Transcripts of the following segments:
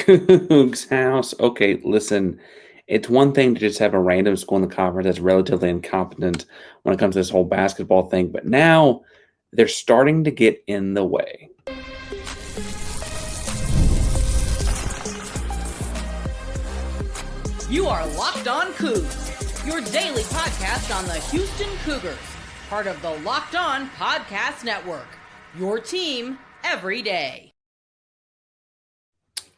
Coogs house. Okay, listen, it's one thing to just have a random school in the conference that's relatively incompetent when it comes to this whole basketball thing, but now they're starting to get in the way. You are Locked On Cougs, your daily podcast on the Houston Cougars, part of the Locked On Podcast Network, your team every day.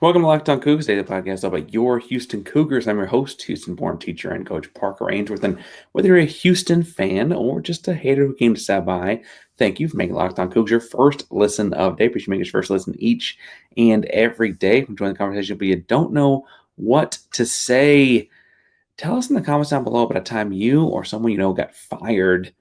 Welcome to Locked On Cougs, daily podcast about your Houston Cougars. I'm your host, Houston-born teacher and coach Parker Ainsworth, and whether you're a Houston fan or just a hater who came to stop by, thank you for making Locked On Cougs your first listen of the day. Appreciate you making your first listen each and every day. From joining the conversation, but you don't know what to say, tell us in the comments down below about a time you or someone you know got fired,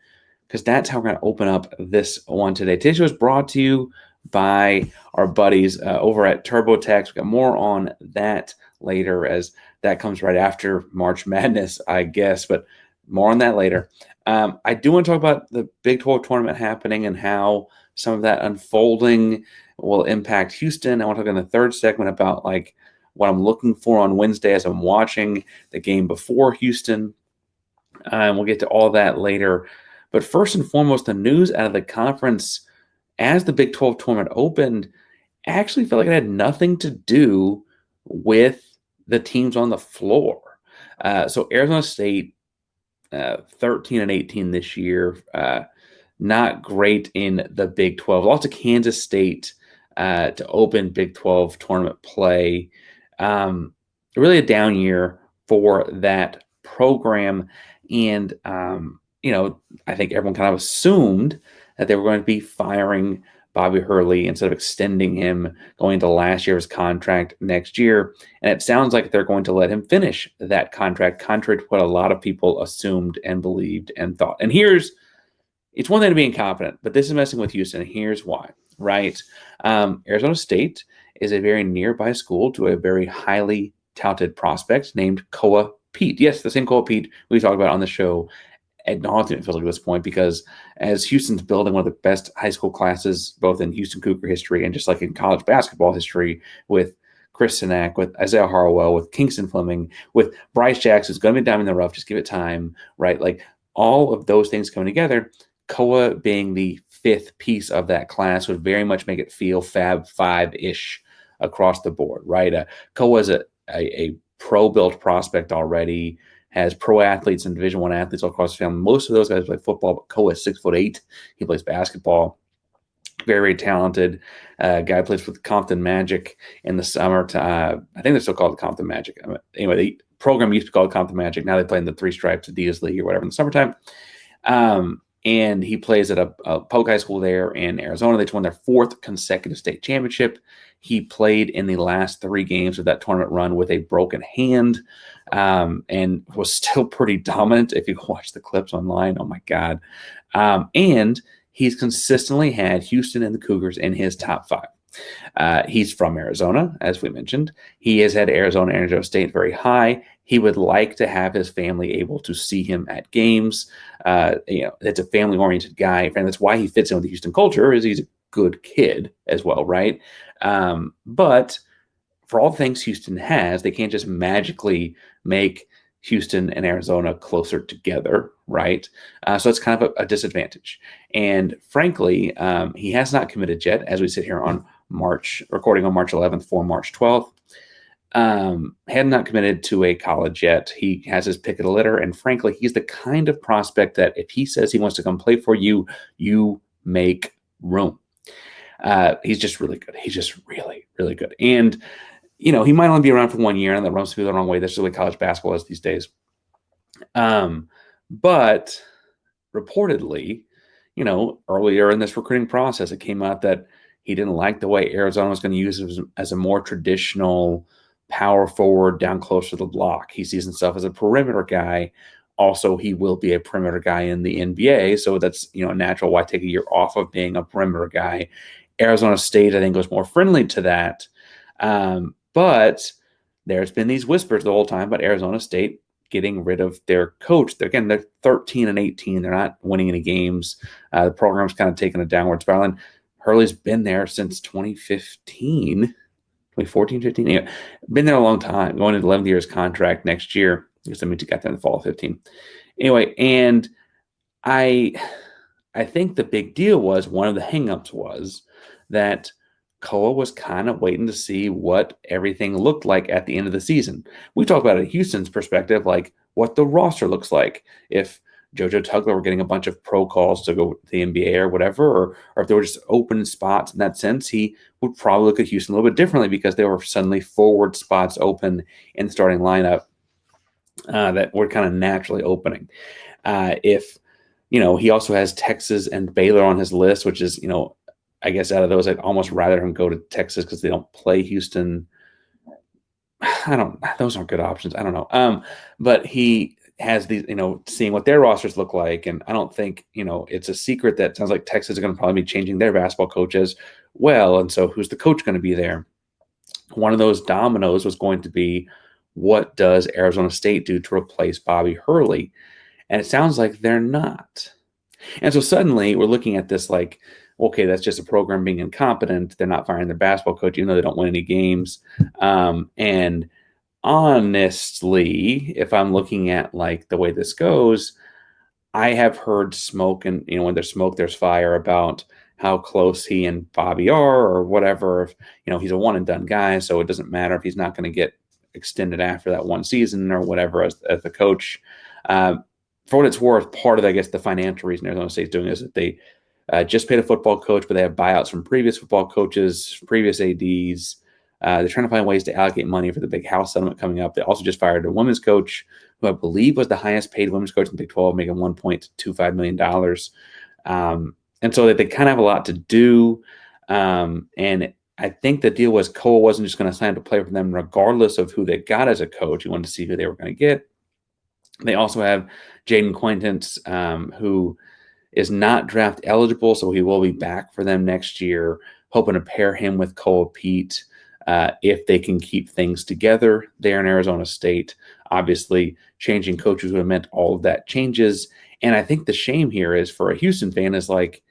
because that's how we're going to open up this one today. Today's show is brought to you by our buddies over at TurboTax. We've got more on that later, as that comes right after March Madness, I guess, but more on that later. I do want to talk about the Big 12 tournament happening and how some of that unfolding will impact Houston. I want to talk in the third segment about what I'm looking for on Wednesday as I'm watching the game before Houston. We'll get to all that later. But first and foremost, the news out of the conference as the Big 12 tournament opened actually felt like it had nothing to do with the teams on the floor. So Arizona State, 13-18 this year, not great in the Big 12. Lost to Kansas State to open Big 12 tournament play. Really a down year for that program. And, I think everyone kind of assumed that they were going to be firing Bobby Hurley instead of extending him going into last year's contract next year. And it sounds like they're going to let him finish that contract, contrary to what a lot of people assumed and believed and thought. And it's one thing to be incompetent, but this is messing with Houston. And here's why, right? Arizona State is a very nearby school to a very highly touted prospect named Koa Peat. Yes, the same Koa Peat we talked about on the show ad nauseum, it feels like, at this point, because as Houston's building one of the best high school classes, both in Houston Cougar history and just like in college basketball history, with Chris Sinak, with Isaiah Harwell, with Kingston Fleming, with Bryce Jackson, who's going to be a diamond in the rough, just give it time, right? Like all of those things coming together, Koa being the fifth piece of that class would very much make it feel Fab Five-ish across the board, right? Koa is a pro-built prospect already, has pro athletes and Division I athletes all across the family. Most of those guys play football, but Koa is 6'8". He plays basketball. Very, very talented. Guy plays for the Compton Magic in the summer. I think they're still called the Compton Magic. Anyway, the program used to be called Compton Magic. Now they play in the Three Stripes Adidas League or whatever in the summertime. And he plays at a public high school there in Arizona. They won their fourth consecutive state championship. He played in the last three games of that tournament run with a broken hand, and was still pretty dominant if you watch the clips online. Oh, my God. And he's consistently had Houston and the Cougars in his top five. He's from Arizona, as we mentioned. He has had Arizona and Arizona State very high. He would like to have his family able to see him at games. It's a family-oriented guy, and that's why he fits in with the Houston culture, is he's a good kid as well, right? But for all the things Houston has, they can't just magically make Houston and Arizona closer together, right? So it's kind of a disadvantage. And frankly, he has not committed yet, as we sit here on recording on March 11th for March 12th. Had not committed to a college yet. He has his pick of the litter, and frankly, he's the kind of prospect that if he says he wants to come play for you, you make room. He's just really good. He's just really, really good. And, he might only be around for 1 year, and that rubs people the wrong way. That's the way college basketball is these days. But reportedly, earlier in this recruiting process, it came out that he didn't like the way Arizona was going to use him as a more traditional power forward down close to the block. He sees himself as a perimeter guy. Also, he will be a perimeter guy in the NBA, so that's natural. Why take a year off of being a perimeter guy? Arizona State, I think, was more friendly to that. But there's been these whispers the whole time about Arizona State getting rid of their coach. They're 13-18. They're not winning any games. The program's kind of taking a downward spiral. And Hurley's been there since 2015. like 14, 15. Anyway, been there a long time, going into 11th year's contract next year, because that means he got there in the fall of 15. Anyway, and I I think the big deal was one of the hangups was that Koa was kind of waiting to see what everything looked like at the end of the season. We talk about it Houston's perspective, like what the roster looks like. If JoJo Tugler were getting a bunch of pro calls to go to the NBA or whatever, or if there were just open spots in that sense, he would probably look at Houston a little bit differently because there were suddenly forward spots open in the starting lineup that were kind of naturally opening. If he also has Texas and Baylor on his list, which is, I guess out of those, I'd almost rather him go to Texas because they don't play Houston. Those aren't good options. I don't know. But he has these, seeing what their rosters look like. And I don't think, it's a secret that sounds like Texas is going to probably be changing their basketball coaches well. And so who's the coach going to be there? One of those dominoes was going to be, what does Arizona State do to replace Bobby Hurley? And it sounds like they're not. And so suddenly we're looking at this like, okay, that's just a program being incompetent. They're not firing their basketball coach, even though they don't win any games. And honestly, if I'm looking at like the way this goes, I have heard smoke, and when there's smoke, there's fire about how close he and Bobby are or whatever. If, he's a one and done guy, so it doesn't matter if he's not going to get extended after that one season or whatever as the coach. For what it's worth, part of, I guess, the financial reason Arizona State's doing is that they just paid a football coach, but they have buyouts from previous football coaches, previous ADs. They're trying to find ways to allocate money for the big house settlement coming up. They also just fired a women's coach, who I believe was the highest paid women's coach in the Big 12, making $1.25 million. And so they kind of have a lot to do. And I think the deal was Koa wasn't just going to sign to play for them regardless of who they got as a coach. He wanted to see who they were going to get. They also have Jaden Quaintance, who is not draft eligible, so he will be back for them next year, hoping to pair him with Koa Peat if they can keep things together there in Arizona State. Obviously, changing coaches would have meant all of that changes. And I think the shame here is, for a Houston fan, is like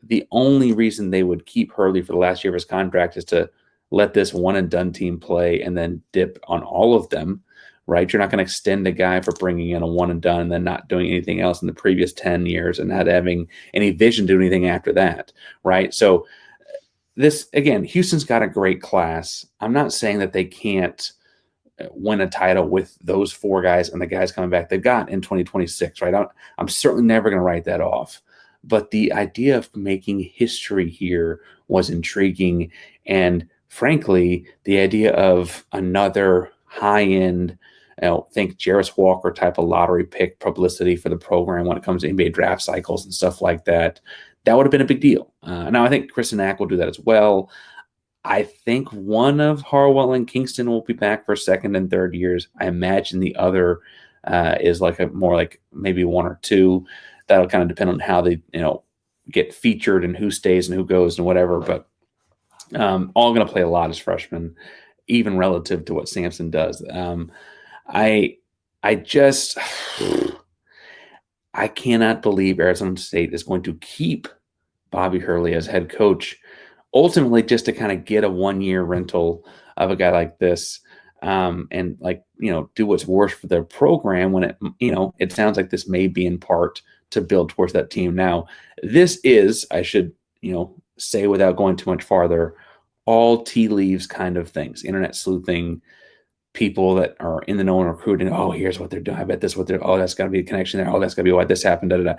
the only reason they would keep Hurley for the last year of his contract is to let this one-and-done team play and then dip on all of them. Right? You're not going to extend a guy for bringing in a one and done and then not doing anything else in the previous 10 years and not having any vision to do anything after that. Right? So this, again, Houston's got a great class. I'm not saying that they can't win a title with those four guys and the guys coming back they've got in 2026. Right? I'm certainly never going to write that off. But the idea of making history here was intriguing. And frankly, the idea of another high-end, think Jarris Walker type of lottery pick publicity for the program when it comes to NBA draft cycles and stuff like that, that would have been a big deal. Now, I think Kristen Ack will do that as well. I think one of Harwell and Kingston will be back for second and third years. I imagine the other is like more like maybe one or two. That'll kind of depend on how they, get featured and who stays and who goes and whatever. But all going to play a lot as freshmen, even relative to what Sampson does. I cannot believe Arizona State is going to keep Bobby Hurley as head coach, ultimately just to kind of get a 1-year rental of a guy like this, and do what's worse for their program when it sounds like this may be in part to build towards that team. Now, this is, I should, say without going too much farther, all tea leaves kind of things, internet sleuthing, people that are in the know and recruiting. Oh, here's what they're doing. I bet this is what they're, oh, that's got to be a connection there. Oh, that's got to be why this happened. Da, da, da.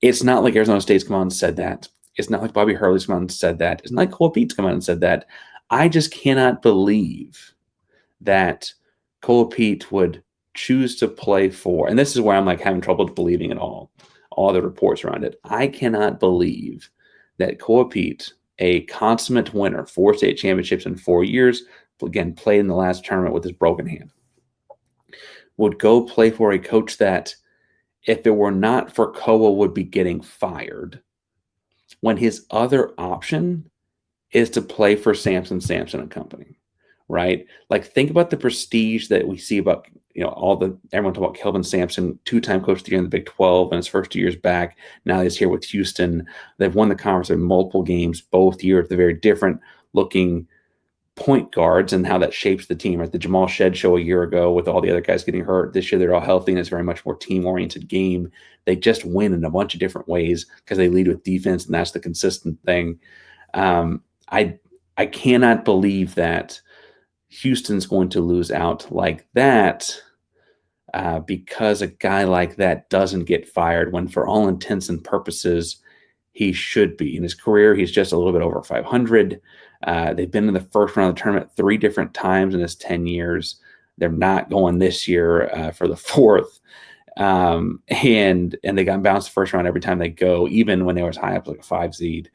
It's not like Arizona State's come out and said that. It's not like Bobby Hurley's come out and said that. It's not like Koa Peat's come out and said that. I just cannot believe that Koa Peat would choose to play for, and this is where I'm like having trouble believing it all the reports around it. I cannot believe that Koa Peat, a consummate winner, 4 state championships in 4 years, again, played in the last tournament with his broken hand, would go play for a coach that, if it were not for Koa, would be getting fired, when his other option is to play for Sampson and company, right? Like, think about the prestige that we see about, everyone talk about Kelvin Sampson, 2-time coach of the year in the Big 12 and his first 2 years back. Now he's here with Houston. They've won the conference in multiple games both years. They're very different looking point guards and how that shapes the team. Right, the Jamal Shed show a year ago with all the other guys getting hurt. This year they're all healthy and it's very much more team-oriented game. They just win in a bunch of different ways because they lead with defense, and that's the consistent thing. I cannot believe that Houston's going to lose out like that because a guy like that doesn't get fired when, for all intents and purposes, he should be. In his career, he's just a little bit over 500. They've been in the first round of the tournament 3 different times in his 10 years. They're not going this year for the 4th. And they got bounced the first round every time they go, even when they were as high up like a 5 seed.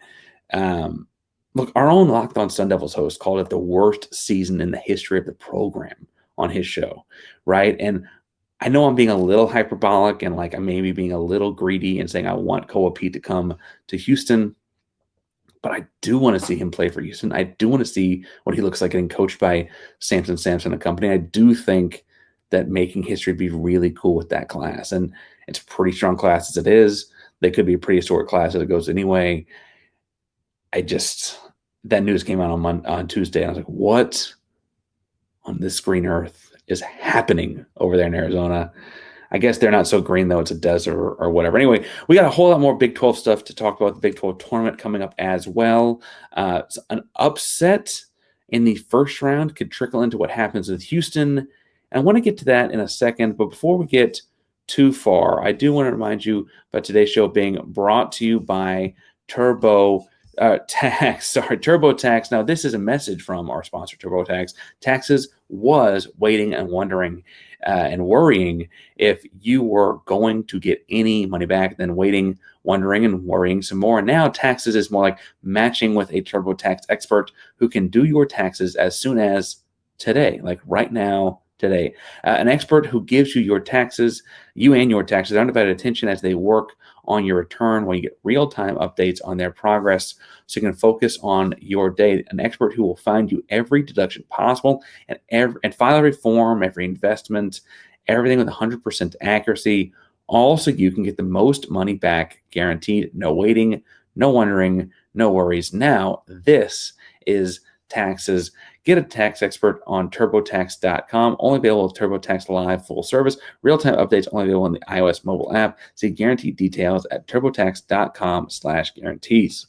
Look, our own Locked On Sun Devils host called it the worst season in the history of the program on his show, right? And I know I'm being a little hyperbolic and like I'm maybe being a little greedy and saying I want Koa Peat to come to Houston, but I do want to see him play for Houston. I do want to see what he looks like getting coached by Samson and company. I do think that making history would be really cool with that class. And it's a pretty strong class as it is. They could be a pretty historic class as it goes anyway. That news came out on Tuesday. And I was like, what on this green earth is happening over there in Arizona? I guess they're not so green, though. It's a desert or whatever. Anyway, we got a whole lot more Big 12 stuff to talk about. The Big 12 tournament coming up as well. An upset in the first round could trickle into what happens with Houston. And I want to get to that in a second. But before we get too far, I do want to remind you about today's show being brought to you by TurboTax. Now, this is a message from our sponsor, TurboTax. Taxes was waiting and wondering and worrying if you were going to get any money back, then waiting, wondering, and worrying some more. And now taxes is more like matching with a TurboTax expert who can do your taxes as soon as today, like right now, today. An expert who gives you your taxes, you and your taxes, undivided attention as they work on your return, where you get real-time updates on their progress so you can focus on your day. An expert who will find you every deduction possible and file every form, every investment, everything with 100% accuracy, all so you can get the most money back guaranteed. No waiting, no wondering, no worries. Now, this is taxes. Get a tax expert on TurboTax.com. Only available with TurboTax Live full service. Real-time updates only available on the iOS mobile app. See guaranteed details at TurboTax.com/guarantees.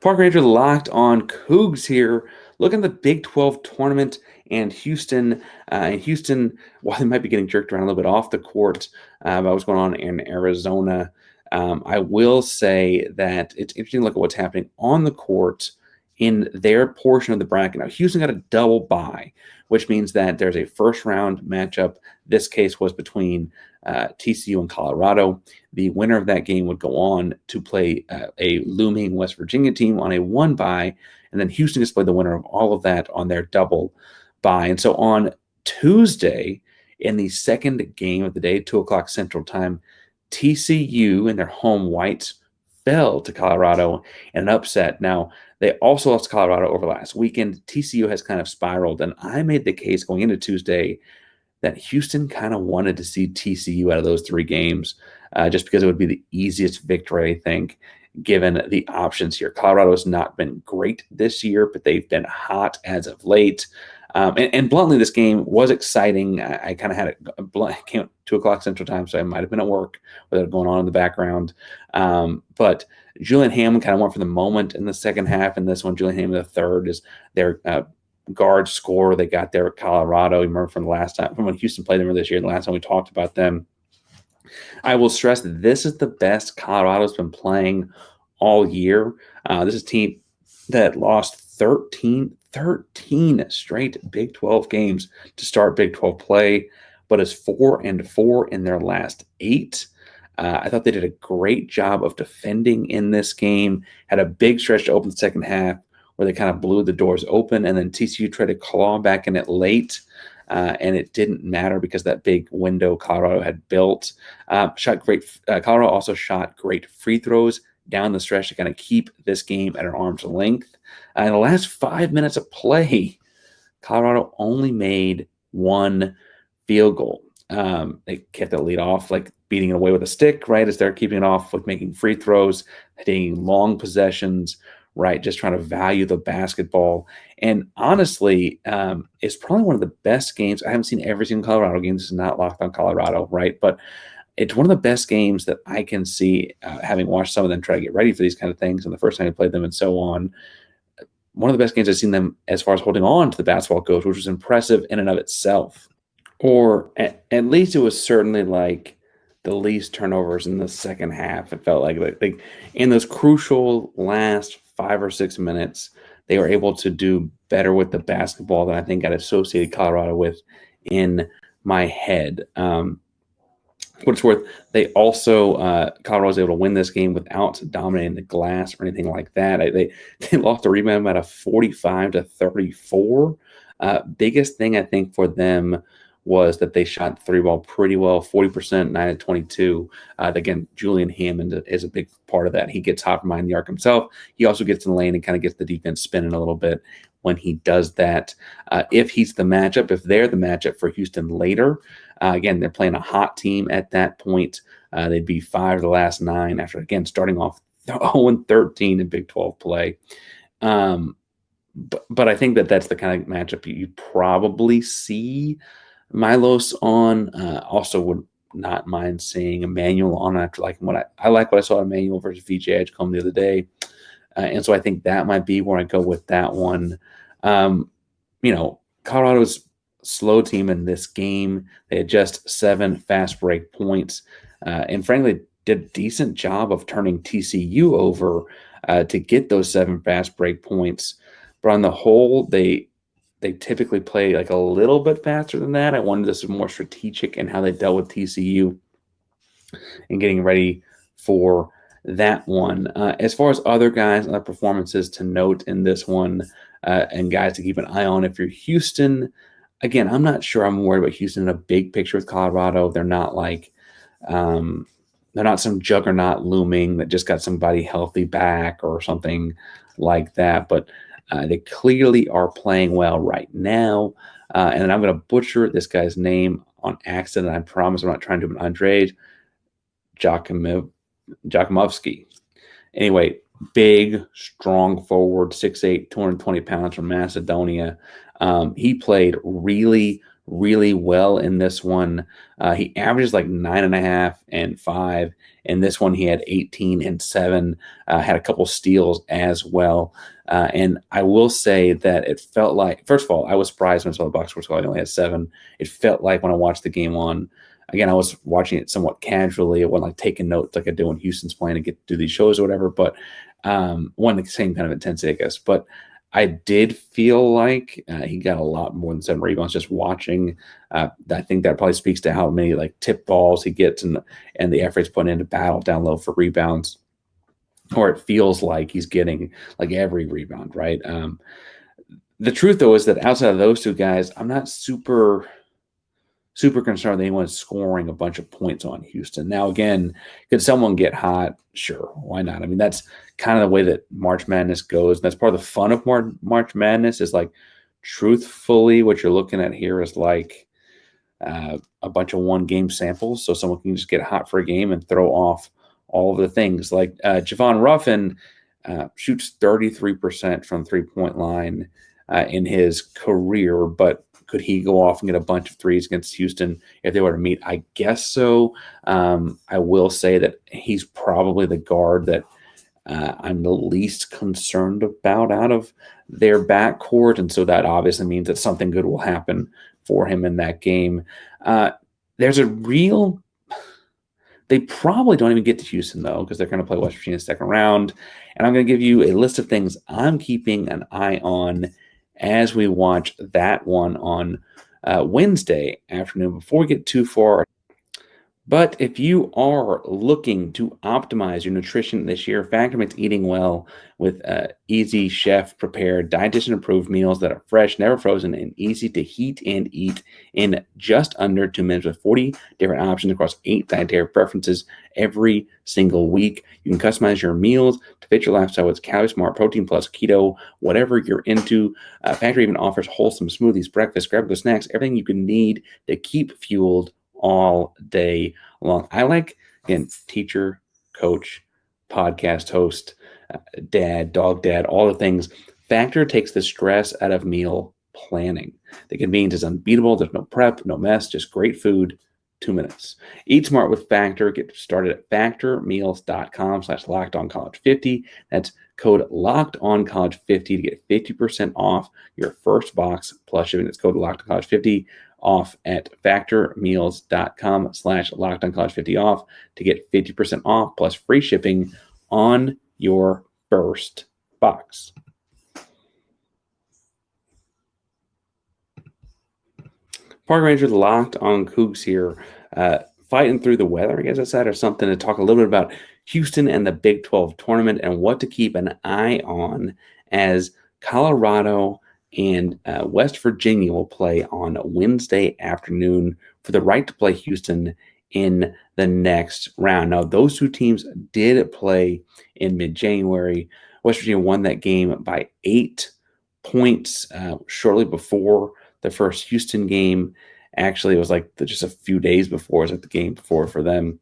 Park Ranger Locked On Coogs here. Looking at the Big 12 tournament and Houston. While they might be getting jerked around a little bit off the court about what's going on in Arizona, I will say that it's interesting to look at what's happening on the court in their portion of the bracket. Now, Houston got a double bye, which means that there's a first-round matchup. This case was between TCU and Colorado. The winner of that game would go on to play a looming West Virginia team on a 1 bye, and then Houston gets to play the winner of all of that on their double bye. And so on Tuesday, in the second game of the day, 2 o'clock Central Time, TCU in their home whites fell to Colorado in an upset. Now, they also lost to Colorado over last weekend. TCU has kind of spiraled, and I made the case going into Tuesday that Houston kind of wanted to see TCU out of those 3 games just because it would be the easiest victory, I think, given the options here. Colorado has not been great this year, but they've been hot as of late. And bluntly, this game was exciting. I kind of had it came at 2 o'clock Central Time, so I might have been at work with it going on in the background. But Julian Hammond kind of went for the moment in the second half. In this one, Julian Hammond, the third, is their guard scorer. They got there at Colorado. You remember from the last time, from when Houston played them this year, the last time we talked about them. I will stress that this is the best Colorado's been playing all year. This is a team that lost 13 straight Big 12 games to start Big 12 play, but is 4-4 in their last 8. I thought they did a great job of defending in this game, had a big stretch to open the second half where they kind of blew the doors open, and then TCU tried to claw back in it late, and it didn't matter because that big window Colorado had built. Colorado also shot great free throws down the stretch to kind of keep this game at an arm's length. In the last 5 minutes of play, Colorado only made 1 field goal. They kept the lead off, like beating it away with a stick, right, as they're keeping it off with making free throws, taking long possessions, right? Just trying to value the basketball. And honestly, it's probably one of the best games. I haven't seen every single Colorado game. This is not Locked on Colorado, right? But it's one of the best games that I can see, having watched some of them try to get ready for these kind of things and the first time I played them and so on. One of the best games I've seen them as far as holding on to the basketball goes, which was impressive in and of itself. Or at least it was certainly like the least turnovers in the second half. It felt like in those crucial last 5 or 6 minutes, they were able to do better with the basketball than I think I'd associated Colorado with in my head. What it's worth, they also Colorado was able to win this game without dominating the glass or anything like that. They lost a rebound about a 45-34. Biggest thing I think for them was that they shot the three ball pretty well, 40%, 9-22. Again, Julian Hammond is a big part of that. He gets hot from behind the arc himself. He also gets in the lane and kind of gets the defense spinning a little bit when he does that. If they're the matchup for Houston later, again, they're playing a hot team at that point. They'd be 5 of the last 9 after, again, starting off 0-13 in Big 12 play. But I think that's the kind of matchup you probably see Milos on. Also would not mind seeing Emmanuel on after like I like what I saw Emmanuel versus VJ Edgecombe the other day. And so I think that might be where I go with that one. Colorado's slow team in this game. They had just 7 fast break points. And frankly, did a decent job of turning TCU over to get those 7 fast break points. But on the whole, they typically play like a little bit faster than that. I wanted this more strategic in how they dealt with TCU and getting ready for that one. As far as other guys, other performances to note in this one, and guys to keep an eye on if you're Houston. Again, I'm not sure I'm worried about Houston in a big picture with Colorado. They're not they're not some juggernaut looming that just got somebody healthy back or something like that. But they clearly are playing well right now. And I'm going to butcher this guy's name on accident. I promise I'm not trying to do an Andre Jakimovsky. Anyway, big, strong forward, 6'8", 220 pounds from Macedonia. He played really, really well in this one. He averages like 9.5 and 5. In this one, he had 18 and 7, had a couple steals as well. And I will say that it felt like, first of all, I was surprised when I saw the box score, so I only had 7. It felt like when I watched the game again, I was watching it somewhat casually. It wasn't like taking notes like I do when Houston's playing to get to do these shows or whatever, but one the same kind of intensity, I guess. But I did feel like he got a lot more than 7 rebounds just watching. I think that probably speaks to how many like tip balls he gets and the effort he's putting into battle down low for rebounds. Or it feels like he's getting like every rebound, right? The truth, though, is that outside of those two guys, I'm not super concerned that anyone's scoring a bunch of points on Houston. Now, again, could someone get hot? Sure, why not? I mean, that's kind of the way that March Madness goes. That's part of the fun of March Madness is like, truthfully, what you're looking at here is like a bunch of one-game samples, so someone can just get hot for a game and throw off all of the things. Like Javon Ruffin shoots 33% from three-point line in his career, but could he go off and get a bunch of threes against Houston if they were to meet? I guess so. I will say that he's probably the guard that I'm the least concerned about out of their backcourt, and so that obviously means that something good will happen for him in that game. There's a real... They probably don't even get to Houston, though, because they're going to play West Virginia second round. And I'm going to give you a list of things I'm keeping an eye on as we watch that one on Wednesday afternoon. Before we get too far, but if you are looking to optimize your nutrition this year, Factor makes eating well with easy chef-prepared, dietitian-approved meals that are fresh, never frozen, and easy to heat and eat in just under 2 minutes with 40 different options across 8 dietary preferences every single week. You can customize your meals to fit your lifestyle with Calorie Smart, Protein Plus, Keto, whatever you're into. Factor even offers wholesome smoothies, breakfast, grab-go snacks, everything you can need to keep fueled all day long. I like, again, teacher, coach, podcast host. dad, dog dad, all the things. Factor takes the stress out of meal planning. The convenience is unbeatable. There's no prep, no mess, just great food, 2 minutes. Eat smart with Factor. Get started at factormeals.com/lockedoncollege50. That's code lockedoncollege50 to get 50% off your first box plus shipping. That's code lockedoncollege50 off at factormeals.com/lockedoncollege50 off to get 50% off plus free shipping on your first box. Park Ranger Locked on Coogs here, fighting through the weather, I guess I said, or something, to talk a little bit about Houston and the Big 12 tournament and what to keep an eye on as Colorado and West Virginia will play on Wednesday afternoon for the right to play Houston in the next round. Now, those two teams did play in mid-January. West Virginia won that game by 8 points shortly before the first Houston game. Actually, it was like just a few days before. It was like the game before for them.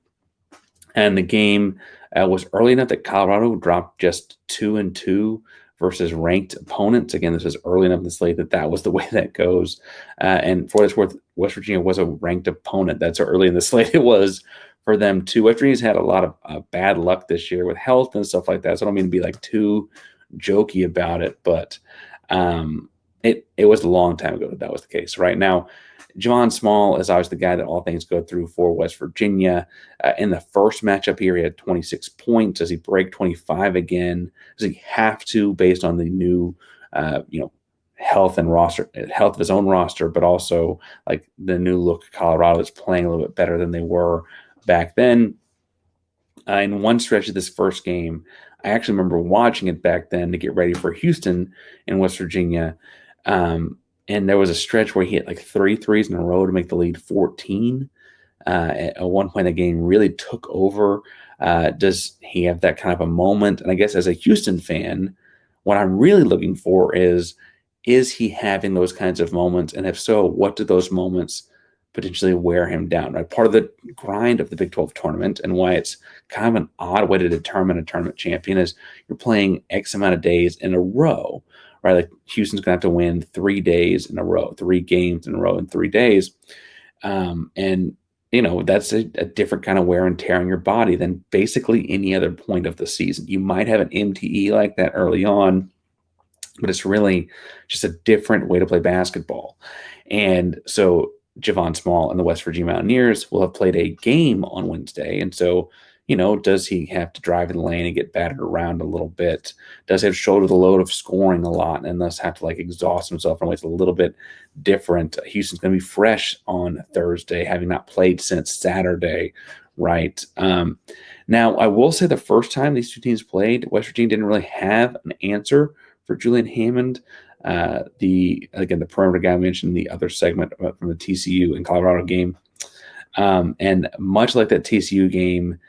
And the game was early enough that Colorado dropped just 2-2 versus ranked opponents. Again, this was early enough in the slate that was the way that goes. And for what it's worth, West Virginia was a ranked opponent. That's how early in the slate it was for them too. West Virginia's had a lot of bad luck this year with health and stuff like that. So I don't mean to be like too jokey about it, but it was a long time ago that was the case. Right now, Javon Small is always the guy that all things go through for West Virginia. In the first matchup here, he had 26 points. Does he break 25 again? Does he have to, based on the new, health of his own roster, but also like the new look Colorado is playing a little bit better than they were back then. In one stretch of this first game, I actually remember watching it back then to get ready for Houston in West Virginia. And there was a stretch where he hit like 3 threes in a row to make the lead 14. At one point, the game really took over. Does he have that kind of a moment? And I guess as a Houston fan, what I'm really looking for is he having those kinds of moments? And if so, what do those moments potentially wear him down? Right? Part of the grind of the Big 12 tournament and why it's kind of an odd way to determine a tournament champion is you're playing X amount of days in a row. Right, like Houston's going to have to win 3 days in a row, 3 games in a row in 3 days. And, that's a different kind of wear and tear on your body than basically any other point of the season. You might have an MTE like that early on, but it's really just a different way to play basketball. And so Javon Small and the West Virginia Mountaineers will have played a game on Wednesday. And so, does he have to drive in the lane and get battered around a little bit? Does he have to shoulder the load of scoring a lot and thus have to exhaust himself in ways a little bit different? Houston's going to be fresh on Thursday, having not played since Saturday, right? Now, I will say the first time these two teams played, West Virginia didn't really have an answer for Julian Hammond. The perimeter guy mentioned the other segment from the TCU and Colorado game. And much like that TCU game,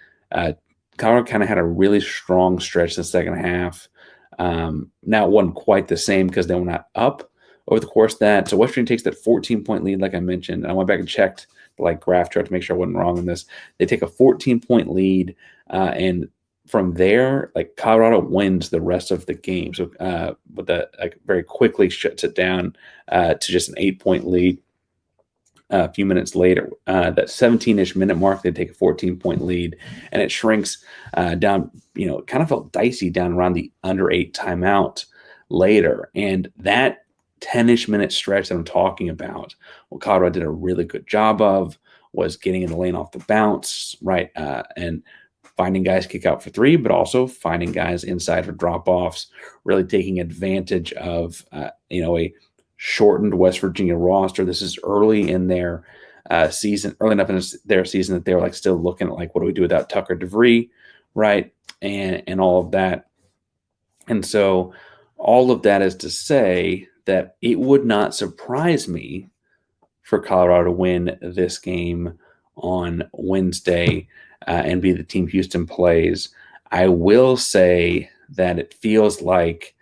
Colorado kind of had a really strong stretch in the second half. Now it wasn't quite the same because they were not up over the course of that. So West Virginia takes that 14-point lead, like I mentioned. And I went back and checked the graph chart to make sure I wasn't wrong in this. They take a 14-point lead, and from there, Colorado wins the rest of the game. So, but that very quickly shuts it down to just an 8-point lead. A few minutes later, that 17-ish minute mark, they take a 14-point lead, and it shrinks down. It kind of felt dicey down around the under 8 timeout later, and that 10-ish minute stretch that I'm talking about, what Colorado did a really good job of was getting in the lane off the bounce, right, and finding guys kick out for 3, but also finding guys inside for drop-offs, really taking advantage of a shortened West Virginia roster. This is early in their season, early enough in their season that they were still looking at what do we do without Tucker DeVree, right, and all of that. And so all of that is to say that it would not surprise me for Colorado to win this game on Wednesday and be the team Houston plays. I will say that it feels like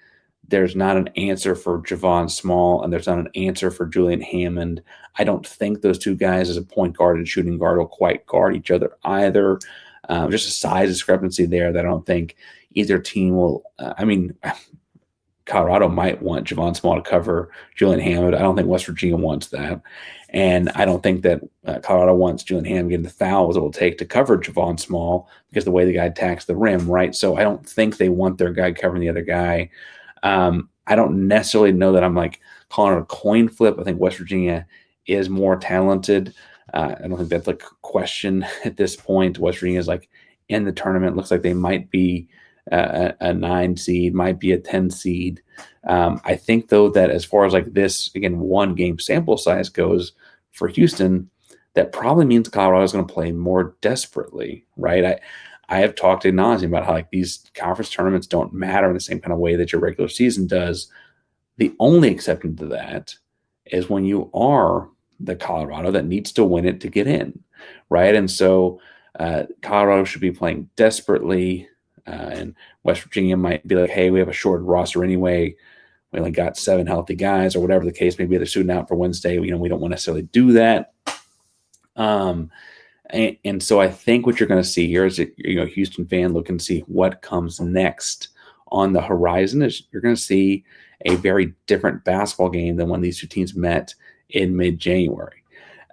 there's not an answer for Javon Small, and there's not an answer for Julian Hammond. I don't think those two guys as a point guard and shooting guard will quite guard each other either. Just a size discrepancy there that I don't think either team will. Colorado might want Javon Small to cover Julian Hammond. I don't think West Virginia wants that. And I don't think that Colorado wants Julian Hammond getting the fouls it will take to cover Javon Small because the way the guy attacks the rim, right? So I don't think they want their guy covering the other guy. I don't necessarily know that I'm like calling it a coin flip. I think West Virginia is more talented. I don't think that's like a question at this point. West Virginia is like in the tournament. Looks like they might be a 9 seed, might be a 10 seed. I think, though, that as far as like this, again, 1 game sample size goes for Houston, that probably means Colorado is going to play more desperately, right? I have talked ad nauseam about how like these conference tournaments don't matter in the same kind of way that your regular season does. The only exception to that is when you are the Colorado that needs to win it to get in, right? And so Colorado should be playing desperately. And West Virginia might be like, hey, we have a short roster anyway. We only got 7 healthy guys or whatever the case may be. They're suiting out for Wednesday. We don't want to necessarily do that. And so I think what you're going to see here is that, Houston fan looking to see what comes next on the horizon is you're going to see a very different basketball game than when these two teams met in mid-January.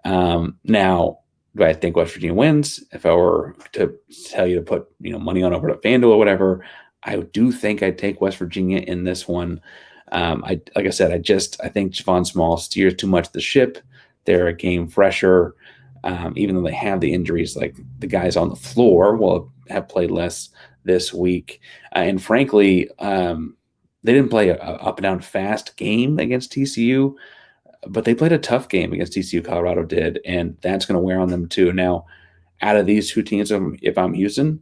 Now, do I think West Virginia wins? If I were to tell you to put money on over to FanDuel or whatever, I do think I'd take West Virginia in this one. Like I said, I think Javon Small steers too much the ship. They're a game fresher, even though they have the injuries. Like the guys on the floor will have played less this week, and frankly, they didn't play a up and down fast game against TCU. But they played a tough game against TCU, Colorado did, and that's going to wear on them too. Now, out of these two teams, if I'm Houston,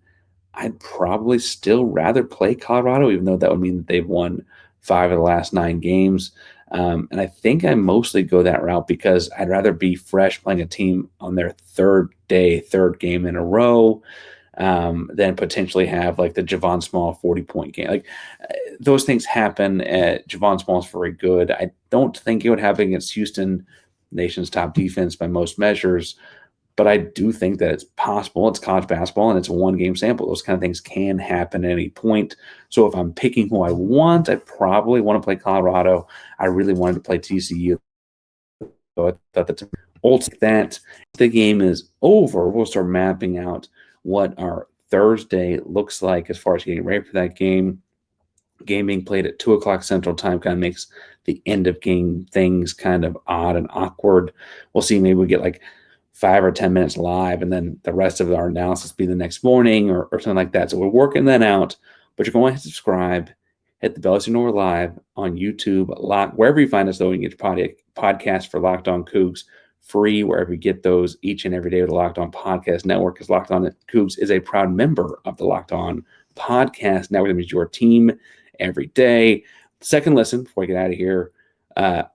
I'd probably still rather play Colorado, even though that would mean that they've won 5 of the last 9 games. And I think I mostly go that route because I'd rather be fresh playing a team on their third game in a row, than potentially have like the Javon Small 40-point game. Like those things happen. Javon Small is very good. I don't think it would happen against Houston, nation's top defense by most measures, but I do think that it's possible. It's college basketball and it's a 1-game sample. Those kind of things can happen at any point. So if I'm picking who I want, I probably want to play Colorado. I really wanted to play TCU. So I thought that's ultimately that. If the game is over, we'll start mapping out what our Thursday looks like as far as getting ready for that game. Game being played at 2 o'clock Central Time kind of makes the end of game things kind of odd and awkward. We'll see. Maybe we get like 5 or 10 minutes live, and then the rest of our analysis be the next morning or something like that. So we're working that out. But you're going to subscribe, hit the bell so you know we're live on YouTube, wherever you find us, though. You can get your podcast for Locked On Cougs free wherever you get those each and every day with the Locked On Podcast Network, because Locked On Cougs is a proud member of the Locked On Podcast Network. That means your team every day. Second listen before we get out of here,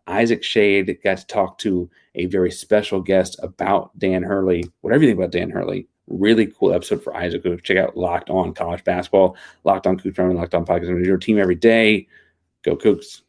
Isaac Shade got to talk to a very special guest about Dan Hurley. Whatever you think about Dan Hurley, really cool episode for Isaac. Go check out Locked On College Basketball, Locked On Cougs, Locked On Podcast. Your team every day. Go Cougs.